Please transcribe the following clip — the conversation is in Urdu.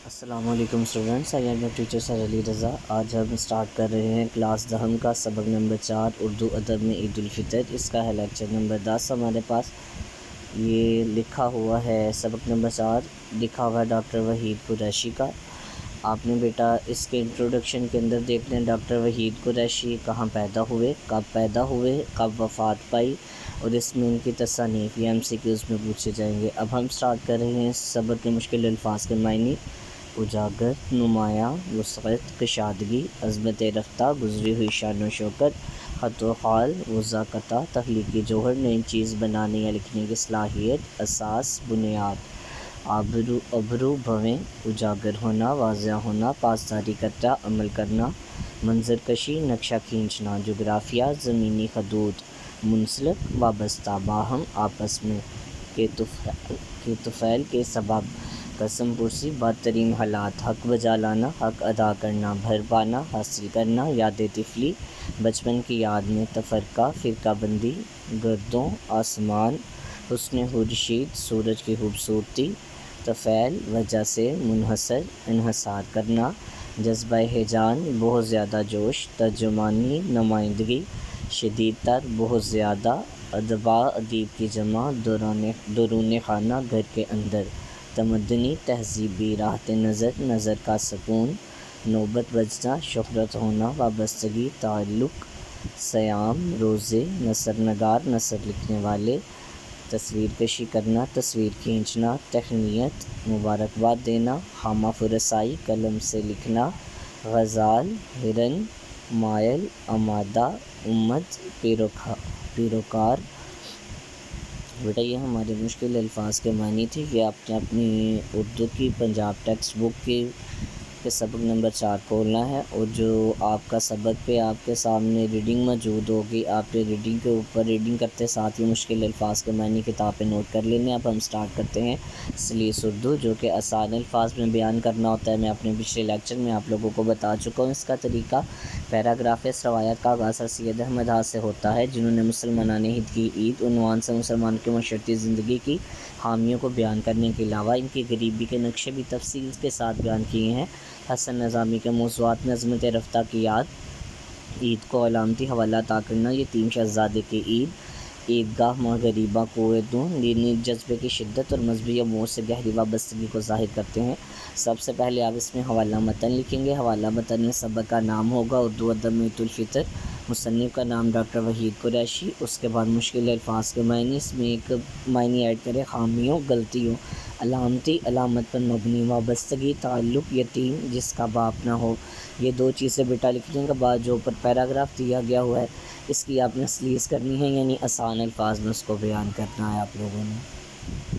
السلام علیکم اسٹوڈنٹس، آئی ایم ٹیچر سر علی رضا۔ آج ہم اسٹارٹ کر رہے ہیں کلاس 10 کا سبق نمبر 4 اردو ادب میں عید الفطر۔ اس کا ہے لیکچر نمبر 10 ہمارے پاس۔ یہ لکھا ہوا ہے سبق نمبر 4، لکھا ہوا ہے ڈاکٹر وحید قریشی کا۔ آپ نے بیٹا اس کے انٹروڈکشن کے اندر دیکھ لیں ڈاکٹر وحید قریشی کہاں پیدا ہوئے، کب وفات پائی، اور اس میں ان کی تصانیف یا MCQs میں پوچھے جائیں گے۔ اب ہم اسٹارٹ کر رہے ہیں سبق کے مشکل الفاظ کے معنی۔ اجاگر، نمایاں، وسعت، کشادگی، عظمت رفتہ، گزری ہوئی شان و شوکت، خط و خال، وضاقتہ، تخلیقی جوہر، نئی چیز بنانے یا لکھنے کی صلاحیت، اساس، بنیاد۔ ابرو، بھویں، اجاگر ہونا، واضح ہونا، پاسداری کرنا، عمل کرنا، منظر کشی، نقشہ کھینچنا، جغرافیہ، زمینی خطوط، منسلک، وابستہ، باہم، آپس میں، کے طفیل، کے سبب، قسم پرسی، بدترین حالات، حق بجا لانا، حق ادا کرنا، بھر پانا، حاصل کرنا، یاد طفلی، بچپن کی یاد میں، تفرقہ، فرقہ بندی، گردوں، آسمان، حسن خورشید، سورج کی خوبصورتی، طفیل، وجہ سے، منحصر، انحصار کرنا، جذبہ ہیجان، بہت زیادہ جوش، ترجمانی، نمائندگی، شدید تر، بہت زیادہ، ادبا، ادیب کی جمع، درون خانہ، گھر کے اندر، تمدنی، تہذیبی، راحت نظر، نظر کا سکون، نوبت بجنا، شہرت ہونا، وابستگی، تعلق، صیام، روزے، نثر نگار، نثر لکھنے والے، تصویر کشی کرنا، تصویر کھینچنا، تہنیت، مبارکباد دینا، خامہ فرسائی، قلم سے لکھنا، غزال، ہرن، مائل، آمادہ، امت، پیروکار۔ بیٹا یہ ہمارے مشکل الفاظ کے معنی تھے کہ آپ نے اپنی اردو کی پنجاب ٹیکسٹ بک کے سبق نمبر 4 کھولنا ہے، اور جو آپ کا سبق پہ آپ کے سامنے ریڈنگ موجود ہوگی، آپ نے ریڈنگ کے اوپر ریڈنگ کرتے ساتھ ہی مشکل الفاظ کے معنی کتاب پہ نوٹ کر لینے۔ اب ہم سٹارٹ کرتے ہیں سلیس اردو، جو کہ آسان الفاظ میں بیان کرنا ہوتا ہے۔ میں اپنے پچھلے لیکچر میں آپ لوگوں کو بتا چکا ہوں اس کا طریقہ۔ پیراگراف اس روایت کا آغاز سر سید احمد ہاں سے ہوتا ہے، جنہوں نے مسلمانان ہند کی عید عنوان سے مسلمانوں کی معاشرتی زندگی کی خامیوں کو بیان کرنے کے علاوہ ان کی غریبی کے نقشے بھی تفصیل کے ساتھ بیان کیے ہیں۔ حسن نظامی کے موضوعات میں عظمت رفتہ کی یاد، عید کو علامتی حوالہ عطا کرنا، یتیم شہزادے کی عیدگاہ ماں غریباں کوئے دوں، دینی جذبے کی شدت اور مذہبی امور سے گہری وابستگی کو ظاہر کرتے ہیں۔ سب سے پہلے آپ اس میں حوالہ متن لکھیں گے۔ حوالہ متن میں سبق کا نام ہوگا اردو ادب میں عید الفطر، مصنف کا نام ڈاکٹر وحید قریشی، اس کے بعد مشکل الفاظ کے معنی، اس میں ایک معنی ایڈ کریں خامیوں، غلطیوں، علامتی، علامت پر مبنی، وابستگی، تعلق، یتیم جس کا باپ نہ ہو۔ یہ دو چیزیں بیٹا لکھنے کے بعد جو اوپر پیراگراف دیا گیا ہوا ہے اس کی آپ نے سلیس کرنی ہے، یعنی آسان الفاظ میں اس کو بیان کرنا ہے آپ لوگوں نے۔